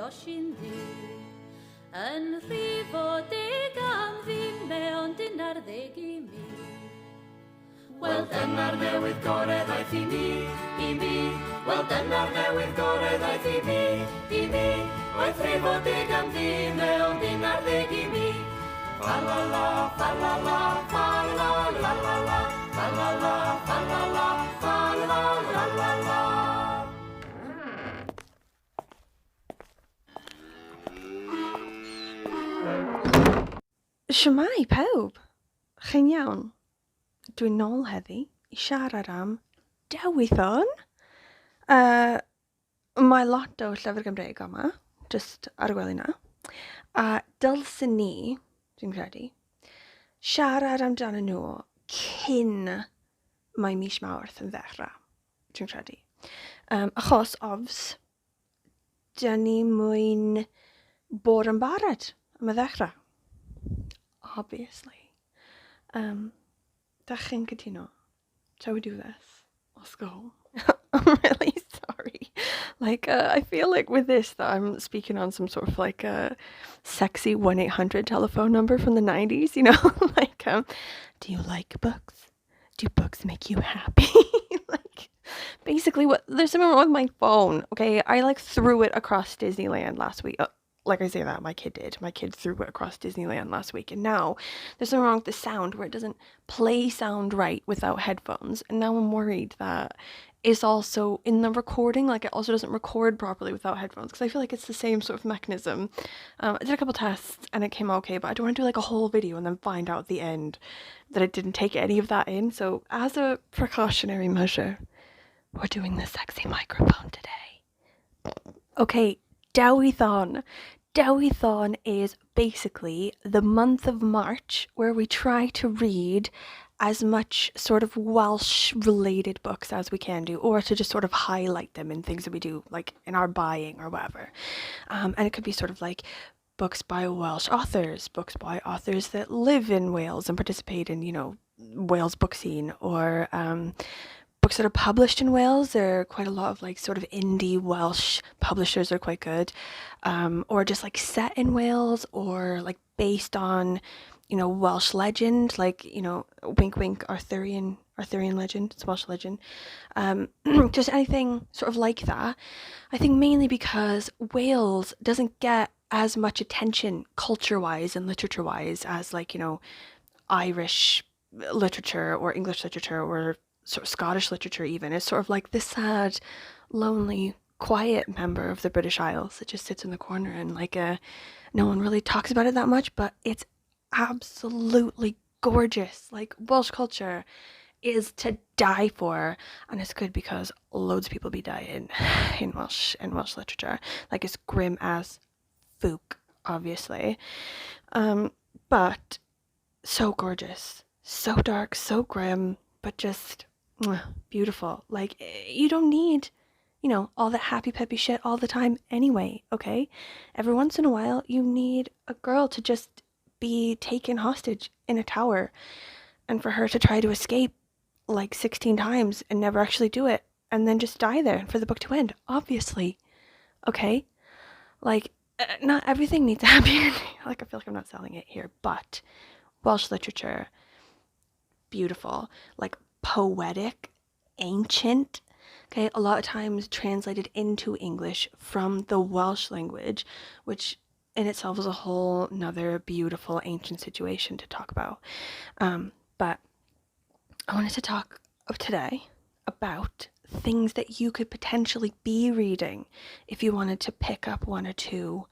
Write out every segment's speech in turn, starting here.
Welsh yn rhifo deg am ddim mewn 11 I mi. Wel dyna'r newydd gorau ddaeth I mi. Wel dyna'r newydd gorau ddaeth I mi. Oedd rhifo deg am ddim mewn 11 I mi. Fa la la, fa la la, fa la la la la, fa la la, fa la la, fa la la la la. Shwmai pawb, chi'n iawn? Dwi'n nôl heddi I siarad am Dewithon. Mae lot o llyfr Gymreig yma, just ar y gwely na. A dylsyn ni, dwi'n credu, siarad amdano nhw cyn mae mis Mawrth yn ddechrau, dwi'n credu. Achos, obs, dyn ni mwyn bod yn barod am y ddechrau. Obviously. Da chi'n cytuno? Shall we do this? Let's go. I'm really sorry. I feel like with this that I'm speaking on some sort of a sexy 1-800 telephone number from the 90s, you know? Do you like books? Do books make you happy? Basically, there's something wrong with my phone, okay? I threw it across Disneyland last week. Like I say that, my kid did. My kid threw it across Disneyland last week. And now there's something wrong with the sound where it doesn't play sound right without headphones. And now I'm worried that it's also in the recording, it also doesn't record properly without headphones. Because I feel like it's the same sort of mechanism. I did a couple tests and it came out okay, but I don't want to do a whole video and then find out at the end that it didn't take any of that in. So as a precautionary measure, we're doing the sexy microphone today. Okay, Dewithon. Dewithon is basically the month of March where we try to read as much sort of Welsh related books as we can do, or to just sort of highlight them in things that we do in our buying or whatever. And it could be sort of books by Welsh authors, books by authors that live in Wales and participate in, Wales book scene, or books that are published in Wales. There are quite a lot of sort of indie Welsh publishers are quite good, or just set in Wales, or based on Welsh legend, wink wink Arthurian legend, it's Welsh legend, just anything sort of like that. I think mainly because Wales doesn't get as much attention culture-wise and literature-wise as Irish literature or English literature or sort of Scottish literature even. It's sort of this sad, lonely, quiet member of the British Isles that just sits in the corner and no one really talks about it that much, but it's absolutely gorgeous. Welsh culture is to die for, and it's good because loads of people be dying in Welsh literature. It's grim as fuck, obviously, but so gorgeous, so dark, so grim, but just beautiful. You don't need, all that happy peppy shit all the time anyway, okay? Every once in a while, you need a girl to just be taken hostage in a tower and for her to try to escape 16 times and never actually do it and then just die there for the book to end, obviously, okay? Not everything needs a happy ending. I feel like I'm not selling it here, but Welsh literature, beautiful, poetic, ancient, okay, a lot of times translated into English from the Welsh language, which in itself is a whole nother beautiful ancient situation to talk about. But I wanted to talk today about things that you could potentially be reading if you wanted to pick up 1 or 2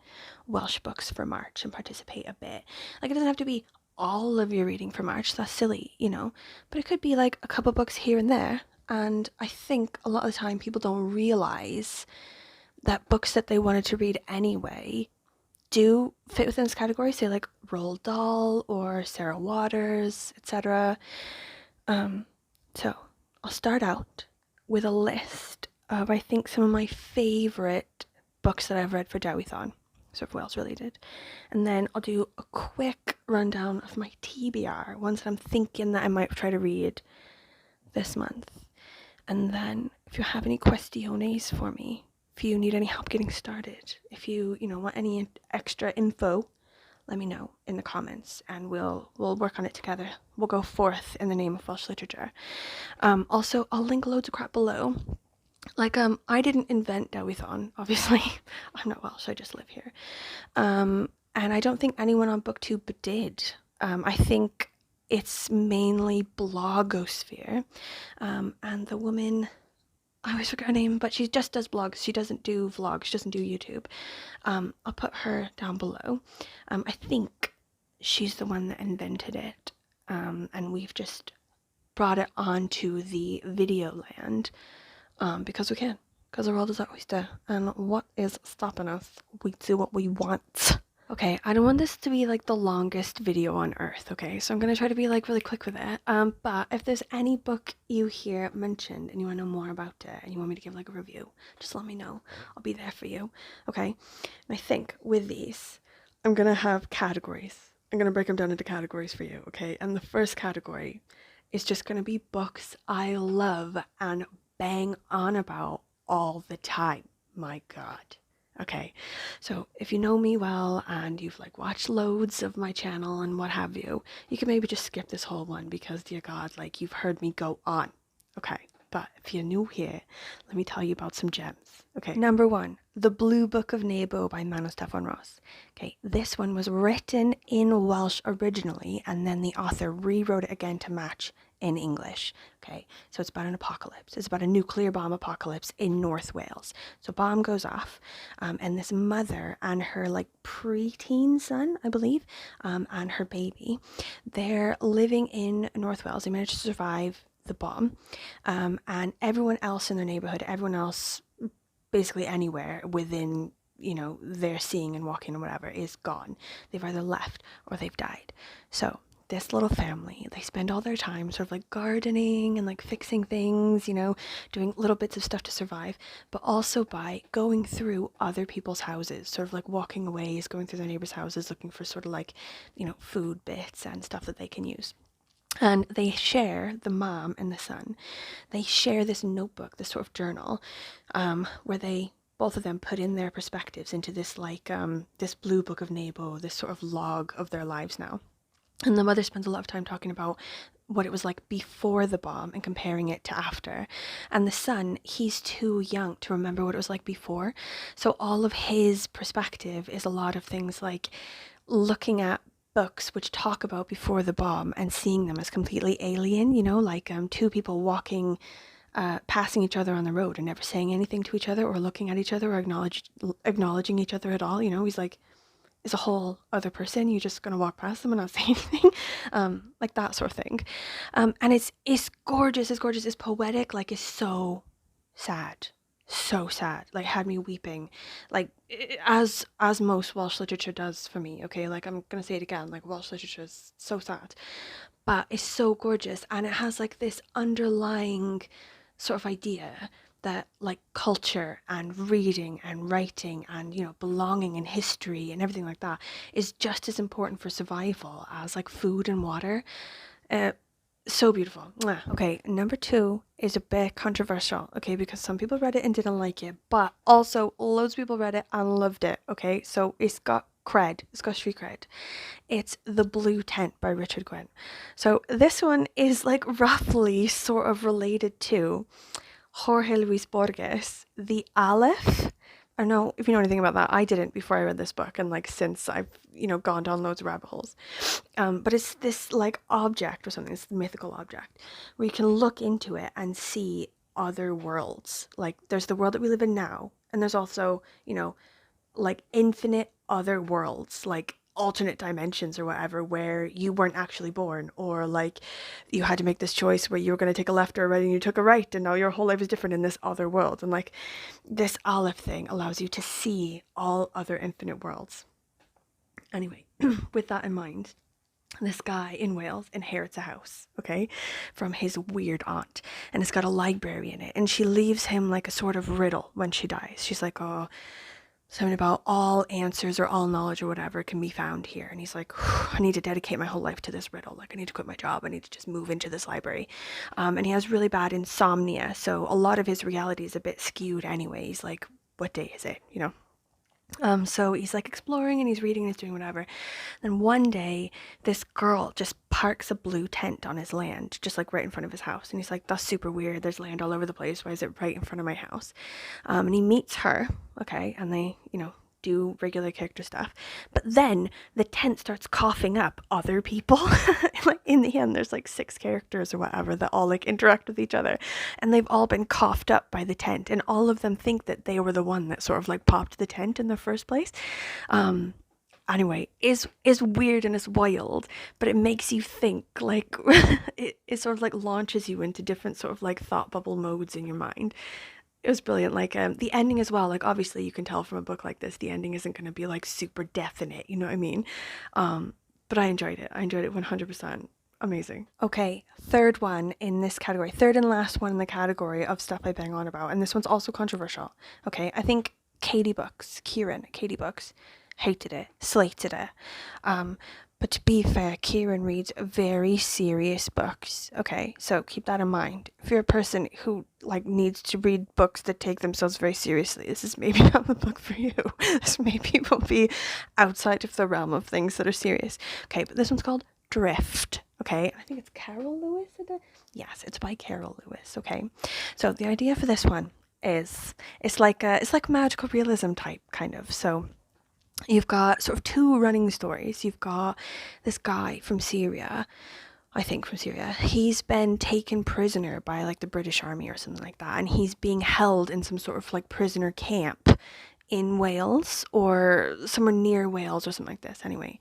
Welsh books for March and participate a bit. It doesn't have to be all of your reading for March, that's silly, but it could be a couple books here and there. And I think a lot of the time people don't realize that books that they wanted to read anyway do fit within this category, say Roald Dahl or Sarah Waters, etc. So I'll start out with a list of, I think, some of my favorite books that I've read for Dewithon, sort of Wales related, and then I'll do a quick rundown of my TBR, ones that I'm thinking that I might try to read this month. And then if you have any questiones for me, if you need any help getting started, if you want any extra info, let me know in the comments, and we'll work on it together. We'll go forth in the name of Welsh literature. Also, I'll link loads of crap below. Like, I didn't invent Dewithon, obviously. I'm not Welsh, I just live here. And I don't think anyone on BookTube did. I think it's mainly blogosphere. And the woman, I always forget her name, but she just does blogs. She doesn't do vlogs. She doesn't do YouTube. I'll put her down below. I think she's the one that invented it. And we've just brought it onto the video land because we can. Because the world is our oyster. And what is stopping us? We do what we want. Okay, I don't want this to be like the longest video on earth, okay? So I'm going to try to be like really quick with it. But if there's any book you hear mentioned and you want to know more about it and you want me to give like a review, just let me know. I'll be there for you, okay? And I think with these, I'm going to have categories. I'm going to break them down into categories for you, okay? And the first category is just going to be books I love and bang on about all the time. My God. Okay, so if you know me well and you've like watched loads of my channel and what have you, you can maybe just skip this whole one because, dear God, like you've heard me go on. Okay, but if you're new here, let me tell you about some gems. Okay, number 1, The Blue Book of Nebo by Manon Steffan Ross. Okay, this one was written in Welsh originally, and then the author rewrote it again to match in English. Okay, so it's about an apocalypse. It's about a nuclear bomb apocalypse in North Wales. So bomb goes off, and this mother and her like preteen son, I believe, and her baby, they're living in North Wales. They managed to survive the bomb, and everyone else in their neighborhood, everyone else basically anywhere within their seeing and walking and whatever is gone. They've either left or they've died. So this little family, they spend all their time sort of like gardening and like fixing things, doing little bits of stuff to survive, but also by going through other people's houses, sort of like walking away, going through their neighbors' houses, looking for sort of like, food bits and stuff that they can use. And they share, the mom and the son, they share this notebook, this sort of journal, where they, both of them, put in their perspectives into this like, this blue book of Nebo, this sort of log of their lives now. And the mother spends a lot of time talking about what it was like before the bomb and comparing it to after. And the son, he's too young to remember what it was like before. So all of his perspective is a lot of things like looking at books which talk about before the bomb and seeing them as completely alien, like two people walking, passing each other on the road and never saying anything to each other or looking at each other or acknowledging each other at all. He's like, is a whole other person, you're just gonna walk past them and not say anything, like that sort of thing. And it's gorgeous, it's poetic, like it's so sad, like had me weeping, like as most Welsh literature does for me. Okay, like I'm gonna say it again, like Welsh literature is so sad, but it's so gorgeous, and it has like this underlying sort of idea that like culture and reading and writing and belonging and history and everything like that is just as important for survival as like food and water. So beautiful. Okay, number 2 is a bit controversial, okay, because some people read it and didn't like it, but also loads of people read it and loved it. Okay, so it's got cred, it's got street cred. It's The Blue Tent by Richard Gwyn. So this one is like roughly sort of related to Jorge Luis Borges, The Aleph. I don't know if you know anything about that. I didn't before I read this book, and like since I've gone down loads of rabbit holes. But it's this like object or something, this mythical object where you can look into it and see other worlds. Like there's the world that we live in now, and there's also like infinite other worlds, like alternate dimensions or whatever, where you weren't actually born, or like you had to make this choice where you were going to take a left or a right and you took a right, and now your whole life is different in this other world. And like this Aleph thing allows you to see all other infinite worlds. Anyway, with that in mind, this guy in Wales inherits a house, okay, from his weird aunt, and it's got a library in it, and she leaves him like a sort of riddle when she dies. She's like, oh, something about all answers or all knowledge or whatever can be found here. And he's like, I need to dedicate my whole life to this riddle. Like I need to quit my job. I need to just move into this library. And he has really bad insomnia. So a lot of his reality is a bit skewed anyway. He's like what day is it, you know? So he's like exploring and he's reading and he's doing whatever. Then one day, this girl just parks a blue tent on his land, just like right in front of his house. And he's like, that's super weird. There's land all over the place. Why is it right in front of my house? And he meets her, okay, and they, you know, do regular character stuff. But then the tent starts coughing up other people. Like in the end, there's like 6 characters or whatever that all like interact with each other, and they've all been coughed up by the tent, and all of them think that they were the one that sort of like popped the tent in the first place. Anyway, is weird and is wild, but it makes you think, like it sort of like launches you into different sort of like thought bubble modes in your mind. It was brilliant. Like the ending as well, like obviously you can tell from a book like this the ending isn't going to be like super definite, you know what I mean? But I enjoyed it 100%. Amazing. Okay, third one in this category, third and last one in the category of stuff I bang on about, and this one's also controversial. Okay, I think Katie Books hated it, slated it. But to be fair, Kieran reads very serious books. Okay, so keep that in mind. If you're a person who like needs to read books that take themselves very seriously, this is maybe not the book for you. This maybe will be outside of the realm of things that are serious. Okay, but this one's called Drift. Okay, I think it's Carol Lewis. Yes, it's by Carol Lewis. Okay, so the idea for this one is it's like magical realism type kind of. So you've got sort of 2 running stories. You've got this guy from Syria, I think from Syria. He's been taken prisoner by like the British Army or something like that, and he's being held in some sort of like prisoner camp in Wales or somewhere near Wales or something like this anyway.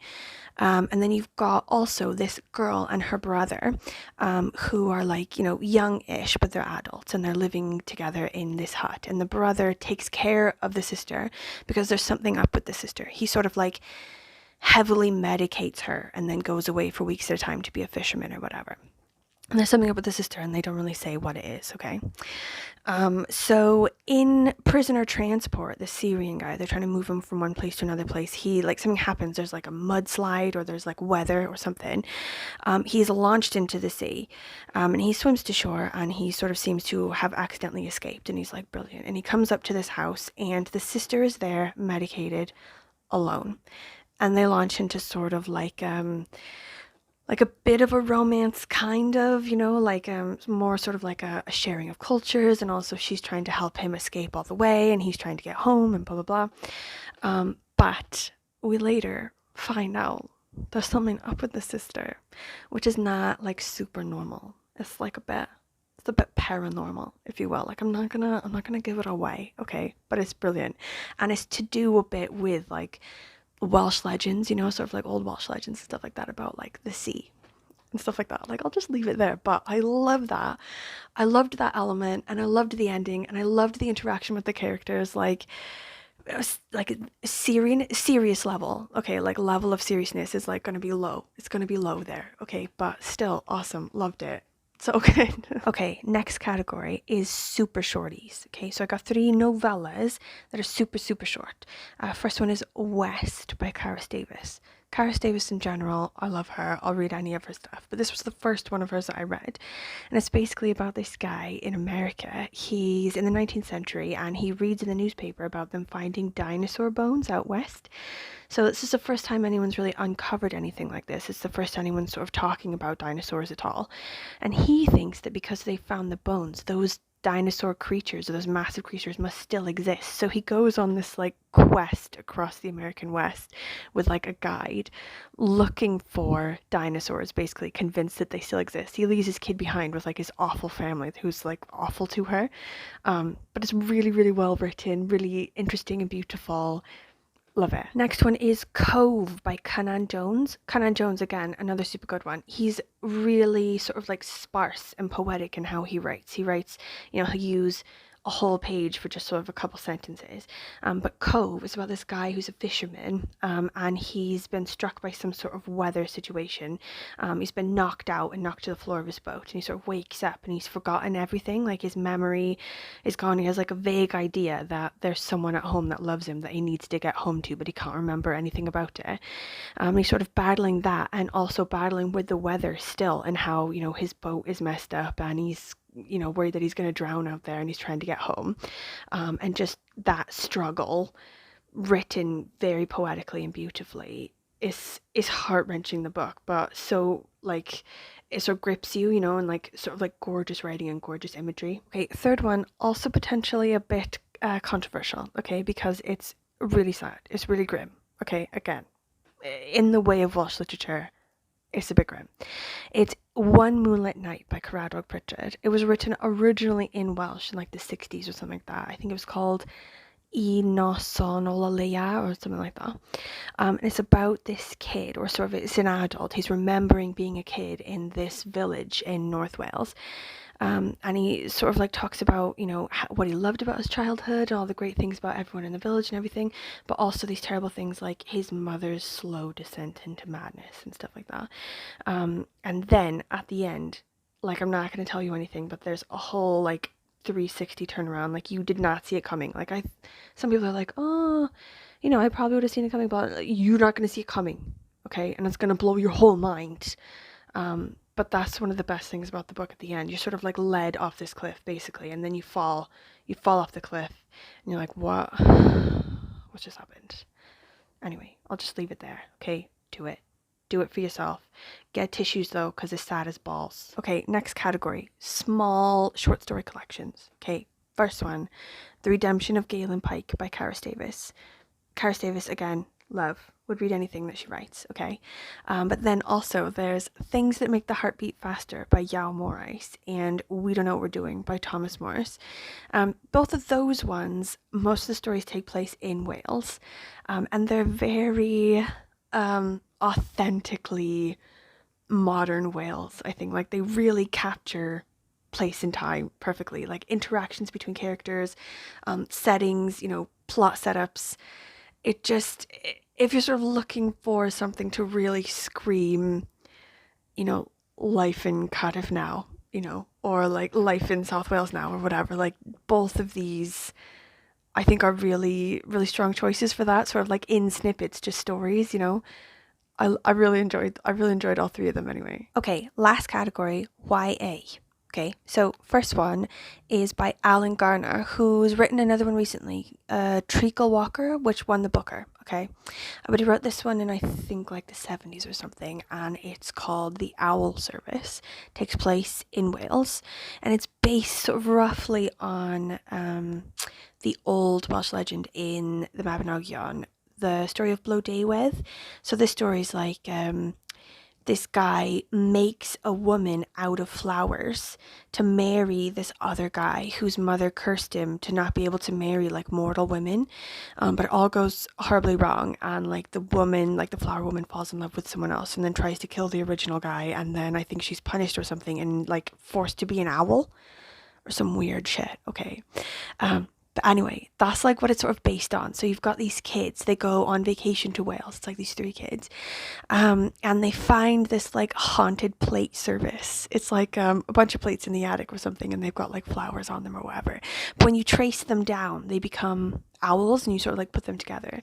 And then you've got also this girl and her brother, who are like, you know, young-ish, but they're adults and they're living together in this hut. And the brother takes care of the sister because there's something up with the sister. He sort of like heavily medicates her and then goes away for weeks at a time to be a fisherman or whatever. And there's something up with the sister and they don't really say what it is, okay? So in prisoner transport, the Syrian guy, they're trying to move him from one place to another place. He, like, something happens, there's like a mudslide or there's like weather or something. He's launched into the sea, and he swims to shore and he sort of seems to have accidentally escaped, and he's like brilliant. And he comes up to this house and the sister is there, medicated, alone. And they launch into sort of like a bit of a romance, kind of, you know, like more sort of like a sharing of cultures, and also she's trying to help him escape all the way and he's trying to get home and blah blah blah. But we later find out there's something up with the sister, which is not like super normal. It's like it's a bit paranormal, if you will. Like I'm not gonna give it away, okay? But it's brilliant, and it's to do a bit with like Welsh legends, you know, sort of like old Welsh legends and stuff like that about like the sea and stuff like that. Like I'll just leave it there, but I love that. I loved that element, and I loved the ending, and I loved the interaction with the characters. Like it was like a serious level, okay, like level of seriousness is like gonna be low. It's gonna be low there, okay, but still awesome. Loved it. So good. Okay, next category is super shorties. Okay, so I got 3 novellas that are super short. First one is West by Karis Davis. Karis Davis in general, I love her. I'll read any of her stuff, but this was the first one of hers that I read, and it's basically about this guy in America. He's in the 19th century and he reads in the newspaper about them finding dinosaur bones out west. So this is the first time anyone's really uncovered anything like this. It's the first time anyone's sort of talking about dinosaurs at all. And he thinks that because they found the bones, those dinosaur creatures, or those massive creatures, must still exist. So he goes on this like quest across the American West with like a guide looking for dinosaurs, basically convinced that they still exist. He leaves his kid behind with like his awful family who's like awful to her. But it's really well written, really interesting and beautiful. Love it. Next one is Cove by Canan Jones. Canan Jones, again, another super good one. He's really sort of like sparse and poetic in how he writes. He writes, you know, he'll use a whole page for just sort of a couple sentences. But Cove is about this guy who's a fisherman, and he's been struck by some sort of weather situation. He's been knocked out and knocked to the floor of his boat, and he sort of wakes up and he's forgotten everything. Like his memory is gone. He has like a vague idea that there's someone at home that loves him that he needs to get home to, but he can't remember anything about it. He's sort of battling that, and also battling with the weather still, and how, you know, his boat is messed up and he's you know, worried that he's going to drown out there and he's trying to get home. And just that struggle, written very poetically and beautifully, is heart-wrenching, the book, but so like it sort of grips you, you know, and like sort of like gorgeous writing and gorgeous imagery. Okay, third one, also potentially a bit controversial, okay, because it's really sad, it's really grim. Okay, again, in the way of Welsh literature, it's a bit grim. It's One Moonlit Night by Caradog Pritchard. It was written originally in Welsh in like the 60s or something like that. I think it was called Noson o Leia or something like that. And it's about this kid, or sort of it's an adult. He's remembering being a kid in this village in North Wales. And he sort of like talks about, you know, what he loved about his childhood and all the great things about everyone in the village and everything, but also these terrible things like his mother's slow descent into madness and stuff like that. And then at the end, like, I'm not going to tell you anything, but there's a whole like 360 turnaround. Like, you did not see it coming. Like, some people are like, oh, you know, I probably would have seen it coming, but you're not going to see it coming, okay? And it's going to blow your whole mind. But that's one of the best things about the book at the end. You're sort of like led off this cliff, basically, and then you fall off the cliff, and you're like, what just happened? Anyway, I'll just leave it there, okay? Do it for yourself. Get tissues though, because it's sad as balls. Okay, next category, small short story collections. Okay, first one, The Redemption of Galen Pike by Caris Davis. Caris Davis, again, love. Would read anything that she writes, okay? But then also there's Things That Make the Heart Beat Faster by Yao Morris and We Don't Know What We're Doing by Thomas Morris. Both of those ones, most of the stories take place in Wales, and they're very authentically modern Wales, I think. Like, they really capture place and time perfectly, like interactions between characters, settings, you know, plot setups. It just, if you're sort of looking for something to really scream, you know, life in Cardiff now, you know, or like life in South Wales now, or whatever, like, both of these I think are really, really strong choices for that, sort of like in snippets, just stories, you know. I really enjoyed all three of them anyway. Okay, last category, YA. Okay, so first one is by Alan Garner, who's written another one recently, Treacle Walker, which won the Booker. Okay, but he wrote this one in, I think, like the 70s or something, and it's called The Owl Service. It takes place in Wales, and it's based sort of roughly on the old Welsh legend in the Mabinogion, the story of Blodeuwedd. So this story is like this guy makes a woman out of flowers to marry this other guy whose mother cursed him to not be able to marry like mortal women, but it all goes horribly wrong, and like the woman, like the flower woman, falls in love with someone else and then tries to kill the original guy, and then I think she's punished or something and like forced to be an owl or some weird shit. Okay. But anyway, that's like what it's sort of based on. So you've got these kids, they go on vacation to Wales. It's like these three kids. And they find this like haunted plate service. It's like a bunch of plates in the attic or something, and they've got like flowers on them or whatever. But when you trace them down, they become owls, and you sort of like put them together.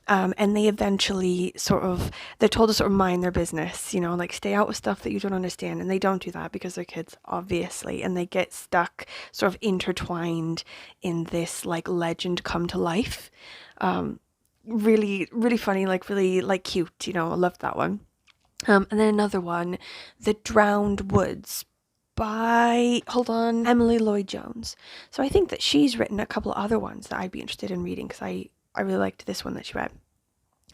And they eventually they're told to sort of mind their business, you know, like stay out with stuff that you don't understand. And they don't do that because they're kids, obviously. And they get stuck, sort of intertwined in this like legend come to life. Really, really funny, like really like cute, you know, I loved that one. And then another one, The Drowned Woods by, Emily Lloyd-Jones. So I think that she's written a couple of other ones that I'd be interested in reading, because I really liked this one that she read.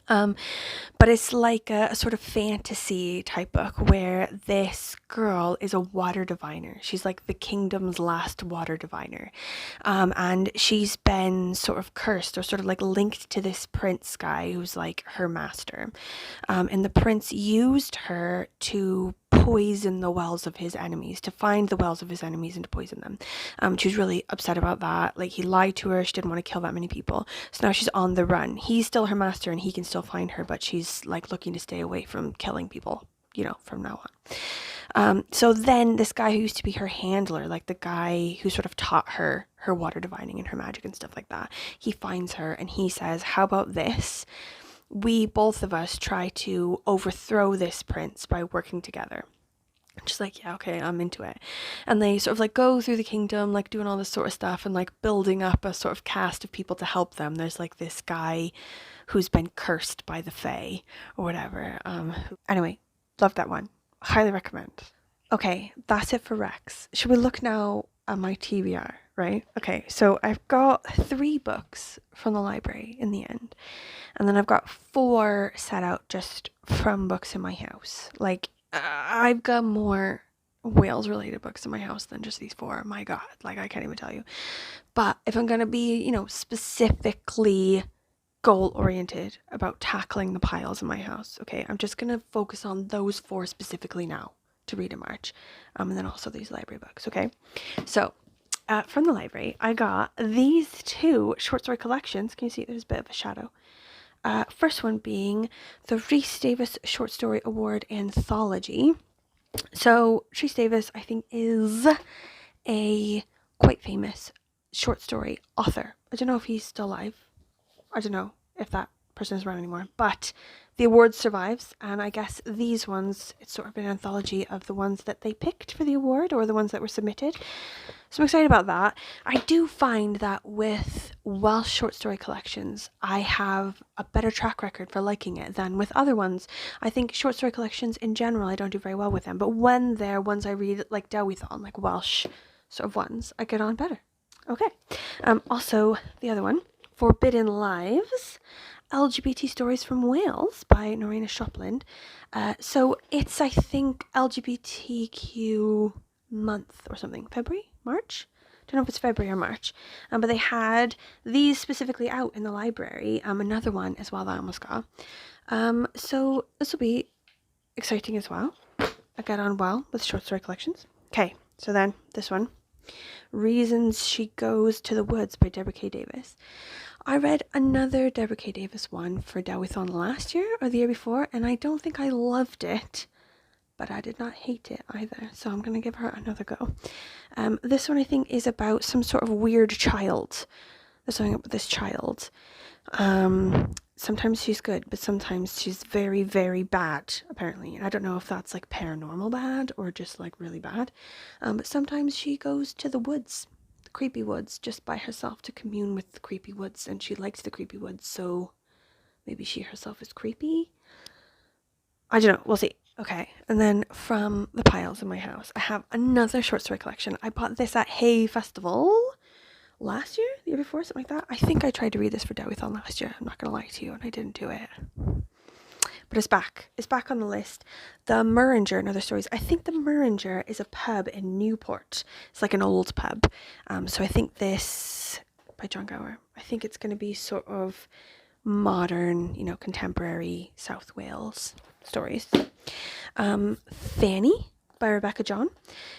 But it's like a sort of fantasy type book where this girl is a water diviner. She's like the kingdom's last water diviner. And she's been sort of cursed or sort of like linked to this prince guy who's like her master. And the prince used her to poison the wells of his enemies, to find the wells of his enemies and to poison them. She was really upset about that. Like, he lied to her. She didn't want to kill that many people. So now she's on the run. He's still her master and he can still find her, but she's like looking to stay away from killing people, you know, from now on. So then this guy who used to be her handler, like the guy who sort of taught her water divining and her magic and stuff like that, he finds her and he says, how about this? We, both of us, try to overthrow this prince by working together. Just like, yeah, okay, I'm into it. And they sort of like go through the kingdom, like doing all this sort of stuff and like building up a sort of cast of people to help them. There's like this guy who's been cursed by the Fae or whatever. Anyway, love that one. Highly recommend. Okay, that's it for Rex. Should we look now at my TBR, right? Okay, so I've got 3 books from the library in the end. And then I've got 4 set out just from books in my house. Like, I've got more Wales related books in my house than just these 4. My God, like I can't even tell you. But if I'm going to be, specifically goal oriented about tackling the piles in my house, okay, I'm just going to focus on those 4 specifically now to read in March. And then also these library books, okay? So, from the library, I got these 2 short story collections. Can you see there's a bit of a shadow? First one being the Rhys Davies Short Story Award Anthology. So Rhys Davies, I think, is a quite famous short story author. I don't know if he's still alive. I don't know if that person is around anymore. But the award survives, and I guess these ones, it's sort of an anthology of the ones that they picked for the award or the ones that were submitted. So I'm excited about that. I do find that with Welsh short story collections, I have a better track record for liking it than with other ones. I think short story collections in general, I don't do very well with them. But when they're ones I read, like Dewithon, like Welsh sort of ones, I get on better. Okay. Also, the other one, Forbidden Lives, LGBT Stories from Wales by Norina Shopland. So it's, I think, LGBTQ month or something. February? March? Don't know if it's February or March. But they had these specifically out in the library. Another one as well that I almost got. So this will be exciting as well. I get on well with short story collections. Okay, so then this one. Reasons She Goes to the Woods by Deborah K. Davis. I read another Deborah K. Davis one for Dewithon last year or the year before, and I don't think I loved it, but I did not hate it either, so I'm going to give her another go. This one I think is about some sort of weird child. There's something up with this child. Sometimes she's good, but sometimes she's very, very bad, apparently. And I don't know if that's like paranormal bad or just like really bad. But sometimes she goes to the woods, the creepy woods, just by herself to commune with the creepy woods. And she likes the creepy woods, so maybe she herself is creepy. I don't know. We'll see. Okay. And then from the piles in my house, I have another short story collection. I bought this at Hay Festival last year, the year before, something like that. I think I tried to read this for Dewithon last year. I'm not going to lie to you, and I didn't do it. But it's back. It's back on the list. The Murringer and Other Stories. I think the Murringer is a pub in Newport. It's like an old pub. So I think this, by John Gower, I think it's going to be sort of modern, contemporary South Wales stories. Fanny by Rebecca John.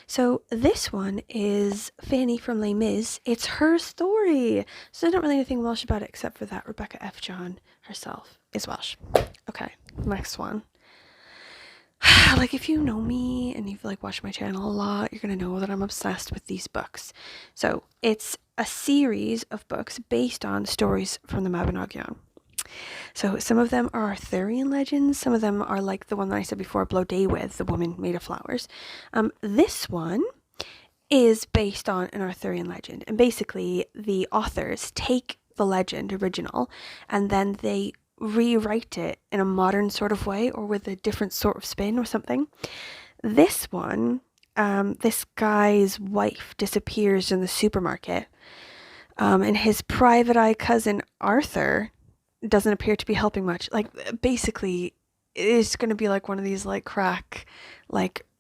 So this one is Fanny from Les Mis. It's her story. So I don't really know anything Welsh about it except for that Rebecca F. John herself is Welsh. Okay, next one. Like, if you know me and you've watched my channel a lot, you're gonna know that I'm obsessed with these books. So it's a series of books based on stories from the Mabinogion. So some of them are Arthurian legends, some of them are like the one that I said before, Blow Day With, the woman made of flowers. This one is based on an Arthurian legend, and basically the authors take the legend original and then they rewrite it in a modern sort of way or with a different sort of spin or something. This one, this guy's wife disappears in the supermarket, and his private eye cousin Arthur doesn't appear to be helping much. Basically, it's going to be like one of these crack,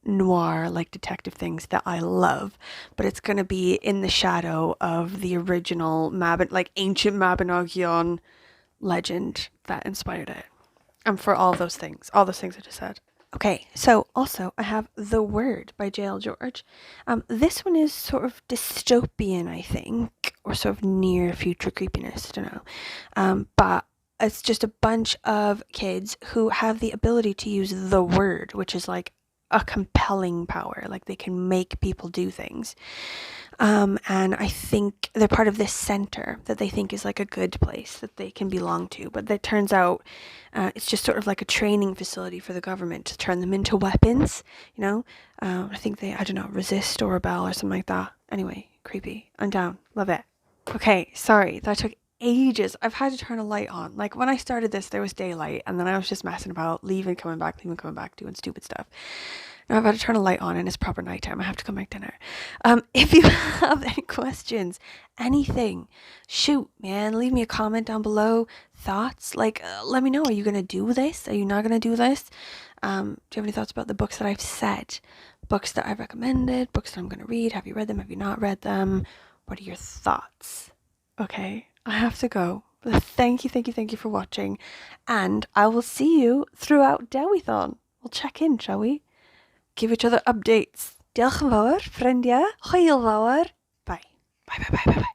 noir, detective things that I love, but it's going to be in the shadow of the original ancient Mabinogion legend that inspired it. And for all those things I just said. Okay, so also I have The Word by J.L. George. This one is sort of dystopian, I think, or sort of near future creepiness, I don't know. But it's just a bunch of kids who have the ability to use the word, which is a compelling power. They can make people do things. And I think they're part of this center that they think is like a good place that they can belong to. But it turns out it's just sort of like a training facility for the government to turn them into weapons, you know? I think they, I don't know, resist or rebel or something like that. Anyway, creepy. I'm down. Love it. Okay, sorry. That took ages. I've had to turn a light on. Like when I started this, there was daylight, and then I was just messing about, leaving, coming back, doing stupid stuff. Now I've had to turn a light on and it's proper nighttime. I have to come make dinner. If you have any questions, anything, shoot, man. Leave me a comment down below. Thoughts? Like, let me know. Are you going to do this? Are you not going to do this? Do you have any thoughts about the books that I've said? Books that I've recommended? Books that I'm going to read? Have you read them? Have you not read them? What are your thoughts? Okay, I have to go. But thank you for watching. And I will see you throughout Dewithon. We'll check in, shall we? Give each other updates. Diolch yn fawr, ffrindiau. Hwyl fawr. Bye. Bye.